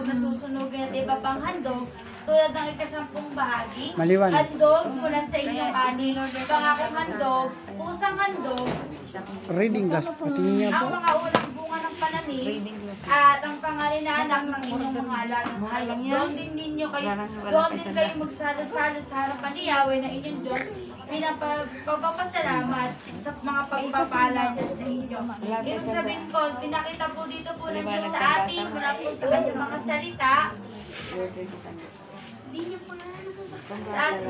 handog na susunugin at iba pang handog, tulad ng ikasampung bahagi, Maliwanag. handog mula sa inyong anin, pangakong handog, pusang handog, Reading glass. Patingin niya ang po. mga unang bunga ng panamig, at ang pangalinaanak ng inyong mga alagang hayop. Doon din kayo magsalo-salo sa harapan ni Yahweh na inyong Diyos bilang pagpapasalamat sa mga pagpapala niya sa inyo. Ibig sabihin po, pinakita po dito po ng Diyos sa atin, mula po sa kanyang mga salita,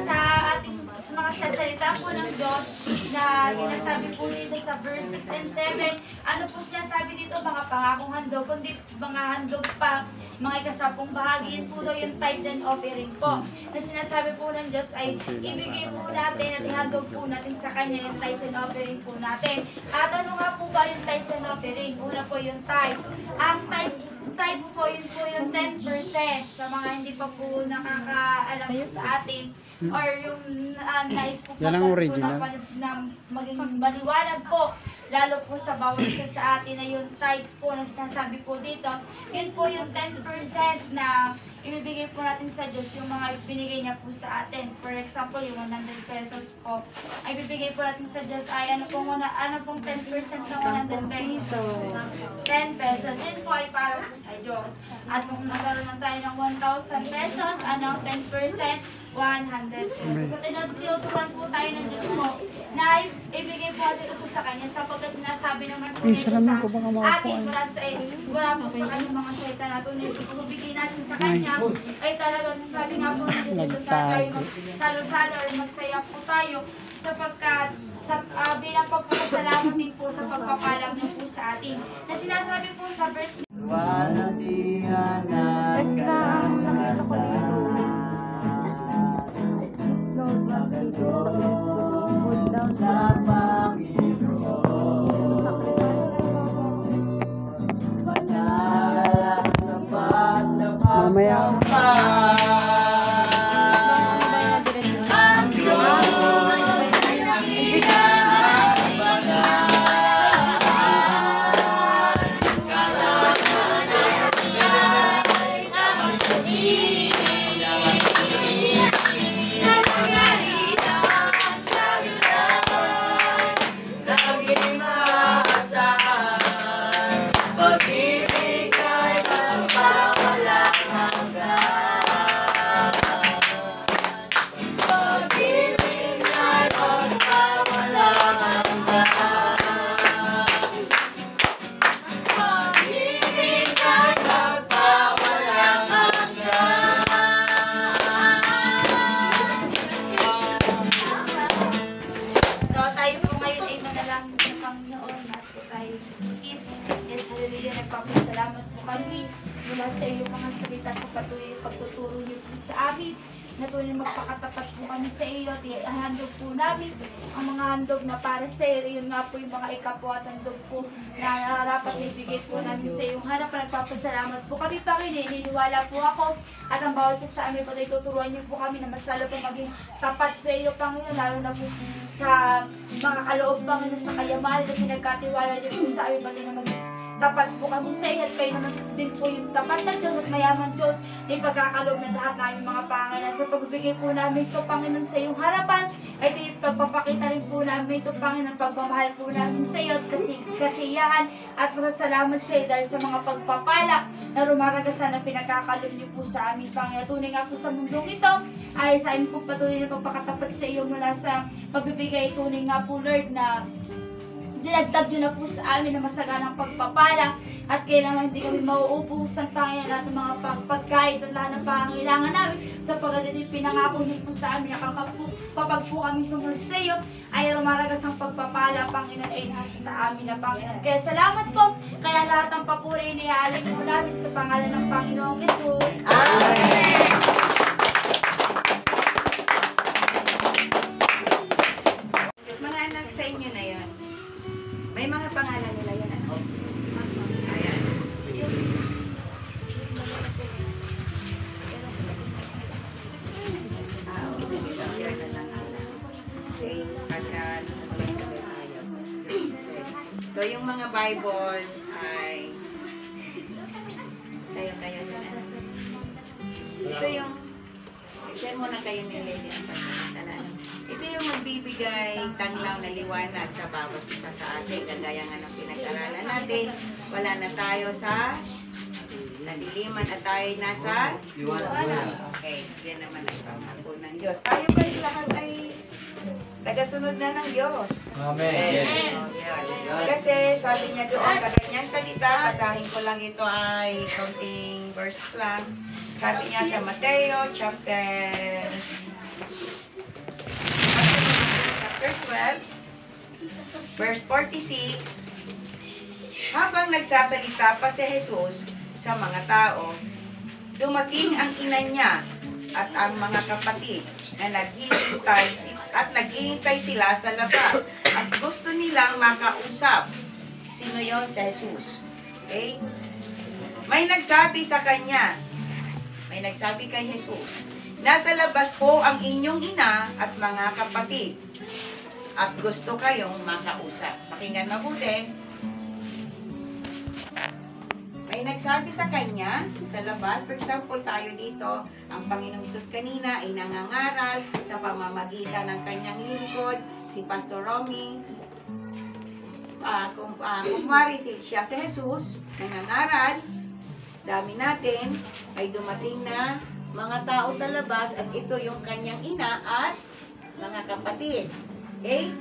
sa ating mga salita po ng Diyos na sinasabi po dito sa verse 6 and 7, ano po sinasabi dito, mga pangakong handog, kundi mga handog pa, mga ikasampung bahagi, yun po daw yung tithes and offering po. Na sinasabi po ng Diyos ay ibigay po natin at ihandog po natin sa Kanya yung tithes and offering po natin. At ano nga po ba yung tithes and offering? Una po yung tithes. Ang tithes po, yun po yung 10% sa mga hindi pa po nakakaalam po sa atin or yung nais po Yan ang original. na maging maliwanag po lalo po sa bawat isa sa atin na yung tithes po na sinasabi po dito, yun po yung 10% na ibibigay po natin sa Diyos, yung mga binigay niya po sa atin. For example, yung 100 pesos po ay bibigay po natin sa Diyos ay ano pong 10% ng 100 pesos? 10 pesos. Yun po ay para po sa Diyos. At kung nagkaroon na tayo ng 1,000 pesos, ano 10%? 100 pesos. So, tinuturuan po tayo ng Diyos po na ibigay po natin ito sa Kanya sapagkat sinasabi naman po nito sa atin wala po sa Kanya mga salita na tunay. So, kung bigay natin sa Kanya ay talagang sabi nga po ng Diyos ito tayo magsalo-salo or magsaya po tayo sapagkat bilang pagpapasalamat din po sa pagpapalang niyo po sa atin. Na sinasabi po sa verse Mamaya. Nagpapasalamat po kami mula sa iyong mga salita sa patuloy na pagtuturo niyo po sa amin. Na tunay magpakatapat po kami sa iyo at ihandog po namin ang mga handog na para sa iyo. Yun nga po yung mga ikapwa at handog po na nararapat ibigay po namin sa iyong harap. Nagpapasalamat po kami, Panginoon. Niniwala po ako at ang bawat isa sa amin po ay tuturuan niyo po kami na mas lalo po maging tapat sa iyo, Panginoon. Lalo na po sa mga kaloob, Panginoon, sa kayamanan na pinagkatiwala niyo po sa amin pati na maging tapat po kami sa iyo at kayo naman din po yung tapat na Diyos at mayaman Diyos na ipagkakaloob ng lahat namin mga Panginoon. Sa pagbibigay po namin ito, Panginoon, sa iyong harapan, ay ito yung pagpapakita rin po namin ito, Panginoon, pagmamahal po namin sa iyo at kasiyahan at masasalamat sa iyo dahil sa mga pagpapala na rumaragasan na pinagkakaloob niyo po sa amin, Panginoon. Tunay nga po sa mundong ito ay sa amin po patuloy na pagpakatapat sa iyo mula sa pagbibigay. Tunay nga po, Lord, na dinagdag nyo na po sa amin na masaganang pagpapala at kailangan hindi kami mauubusan, Panginoon, lahat ng mga pagkain at lahat ng pangangailangan namin sapagkat ito yung pinangako nyo po sa amin na kapag po kami sumunod sa iyo ay rumaragas ang pagpapala, Panginoon, ay nasa sa amin na, Panginoon. Kaya salamat po, kaya lahat ng papuri iniaalay po namin sa pangalan ng Panginoong Jesus. Amen! Mga anak sa inyo na yon. May mga pangalan nila yan. Ayan. So, yung mga Bible ay kayo na. Ito yung, share muna kayo ni Lady ang pagkakalaan. Ito yung magbibigay tanglaw na liwanag sa bawat isa sa atin. Kagaya nga ng pinag-aralan natin, wala na tayo sa nadiliman at tayo nasa liwanag. Okay, yan naman ang pangako ng Diyos. Tayo guys lahat ay tagasunod na ng Diyos. Amen. Kasi sabi niya doon sa kanyang salita, basahin ko lang ito ay counting verse lang. Sabi niya sa Mateo chapter 12, verse 46, habang nagsasalita pa si Jesus sa mga tao, dumating ang ina niya at ang mga kapatid na naghihintay sila sa labas at gusto nilang makausap. Sino yon? Si Jesus. Okay? May nagsabi kay Jesus, nasa labas po ang inyong ina at mga kapatid at gusto kayong makausap. Pakinggan mabuti. May nagsabi sa kanya sa labas, for example, tayo dito, ang Panginoong Hesus kanina ay nangangaral sa pamamagitan ng kanyang lingkod, si Pastor Romy. Kumari siya si Jesus, nangangaral, dami natin, ay dumating na mga tao sa labas at ito yung kanyang ina at mga kapatid. Okay?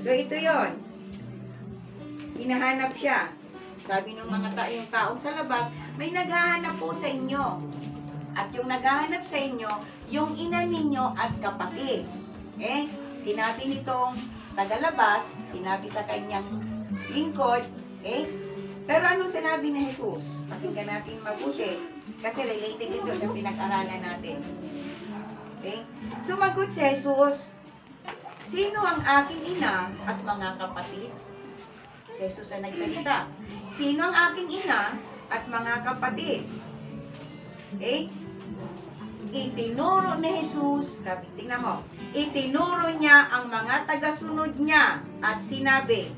So ito yon. Hinahanap siya. Sabi ng mga yung tao sa labas, may naghahanap po sa inyo. At yung naghahanap sa inyo, yung ina ninyo at kapatid. Okay? Sinabi nitong tagalabas, sinabi sa kanyang lingkod, okay? Pero anong sinabi ni Jesus? Pakinggan natin mabuti. Kasi related ito sa pinag-aralan natin. Okay? Sumagot si Jesus, sino ang aking ina at mga kapatid? Si Jesus ang nagsalita. Sino ang aking ina at mga kapatid? Okay? Itinuro ni Jesus, tingnan mo, itinuro niya ang mga tagasunod niya at sinabi,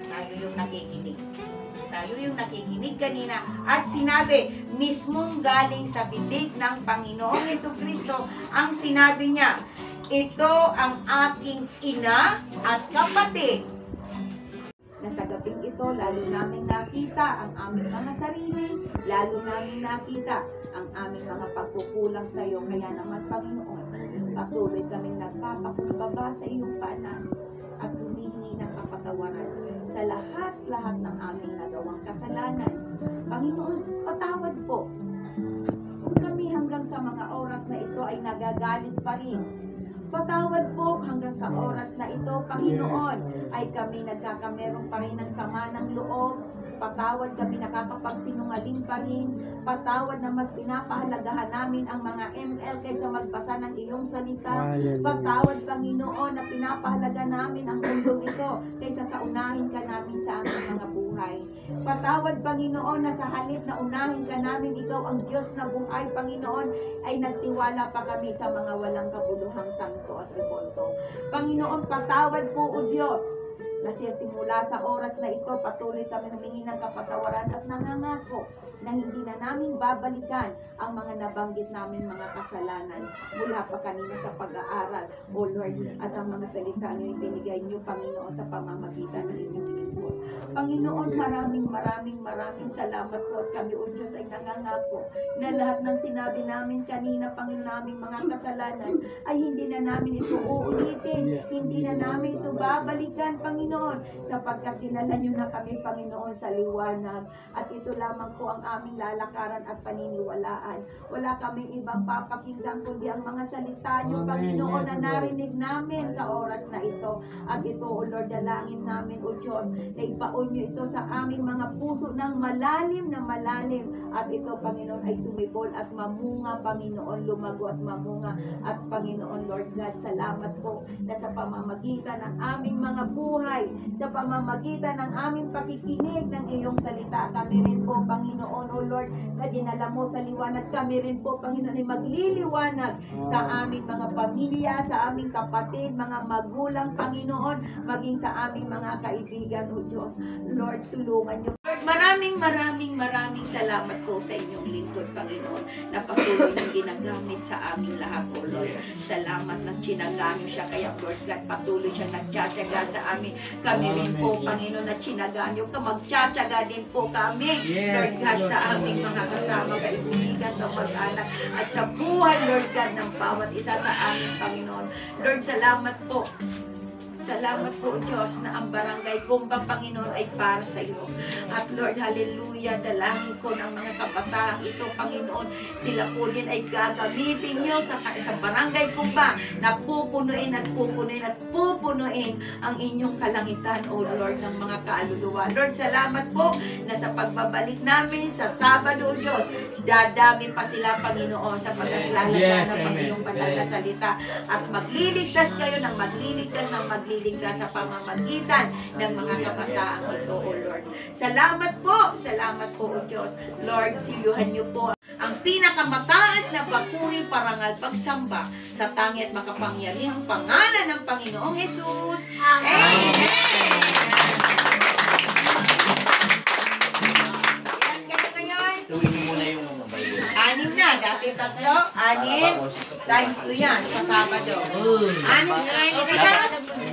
tayo yung nakikinig. Tayo yung nakikinig kanina at sinabi, mismong galing sa bibig ng Panginoong Jesucristo ang sinabi niya, ito ang aking ina at kapatid. Na sa gabing ito, lalo namin nakita ang aming mga sarili, lalo namin nakita ang aming mga pagkukulang sa iyo. Kaya naman, Panginoon, patuloy kaming nagpapakumbaba sa iyong paanan at humihingi ng kapatawaran sa lahat-lahat ng aming nagawang kasalanan. Panginoon, patawad po. Kung kami hanggang sa mga oras na ito ay nagagalit pa rin, patawad po hanggang sa oras na ito, Panginoon, ay kami nagkakameron pa rin ng sama ng loob. Patawad kami nakakapagsinungaling pa rin. Patawad na mas pinapahalagahan namin ang mga ML kaysa magbasa ng iyong salita. Patawad, Panginoon, na pinapahalaga namin ang mundong ito kaysa sa unahin ka namin sa aming mga buhay. Patawad, Panginoon, na sa halip na unahin ka namin, ikaw ang Diyos na buhay, Panginoon, ay nagtiwala pa kami sa mga walang kabuluhang santo at rebonto. Panginoon, patawad po, O Diyos, na simula sa oras na ito, patuloy kami humingi ng kapatawaran at nangangako na hindi na namin babalikan ang mga nabanggit namin mga kasalanan mula pa kanina sa pag-aaral, O Lord, at ang mga salita na ibinigay niyo, Panginoon, sa pamamagitan ng inyong lingkod. Panginoon, maraming salamat po at kami, O Diyos, ay nangangako na lahat ng sinabi namin kanina, Panginoon, naming mga kasalanan ay hindi na namin ito uulitin, hindi na namin ito babalikan, Panginoon, sapagkat dinala niyo na kami, Panginoon, sa liwanag at ito lamang po ang aming lalakaran at paniniwalaan. Wala kaming ibang papakinggan kundi ang mga salita niyo, Panginoon, na narinig namin sa oras na ito. At ito, O Lord, dalangin namin, O Diyos, na ibaon niyo ito sa aming mga puso ng malalim na malalim. At ito, Panginoon, ay sumibol at mamunga, Panginoon, lumago at mamunga. At Panginoon, Lord God, salamat po na sa pamamagitan ng aming mga buhay, sa pamamagitan ng aming pakikinig ng iyong salita, kami rin po, Panginoon, O Lord, na dinala mo sa liwanag, kami rin po, Panginoon, ay magliliwanag sa aming mga pamilya, sa aming kapatid, mga magulang, Panginoon, maging sa aming mga kaibigan, O Diyos. Lord, tulungan niyo. Lord, Lord, maraming salamat po sa inyong lingkod, Panginoon, na patuloy niyong ginagamit sa aming lahat, O Lord. Salamat na tsinagano siya, kaya Lord God, patuloy siya nagtsatsaga sa amin. Kami rin po, Panginoon, na tsinagano ka, magtsatsaga din po kami, Lord God, sa aming mga kasama, kaibigan, kapag-anak, at sa buhay, Lord God, ng bawat isa sa amin, Panginoon. Lord, salamat po. Salamat po, Diyos, na ang barangay Gumba, Panginoon, ay para sa iyo. At Lord, hallelujah, dalangin ko ng mga kabataan ito, Panginoon, sila po din ay gagamitin niyo sa barangay Gumba na pupunuin at pupunuin at pupunuin ang inyong kalangitan, O Lord, ng mga kaluluwa. Lord, salamat po na sa pagbabalik namin sa Sabado, O Diyos, dadami pa sila, Panginoon, sa paglalagyan ng iyong banal na salita at magliligtas kayo ng magliligtas sa pamamagitan ng mga kabataang ito, O Lord. Salamat po, O Diyos. Lord, siyuhan niyo po ang pinakamataas na bakuri parangal pagsamba sa tangi at makapangyarihang pangalan ng Panginoong Jesus. Amen! Yan kayo ngayon. Tuwin mo muna yung Bible. 6 na, dati 3, 6 times 2 yan, sa Sabado. 6 na,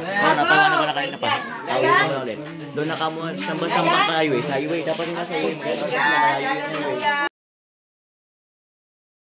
Napangan naman na kayo na pa. Tawin mo na ulit. Doon na ka mo, sambang-sambang ka highway. Sa highway, dapat nga sa highway. Hallelujah!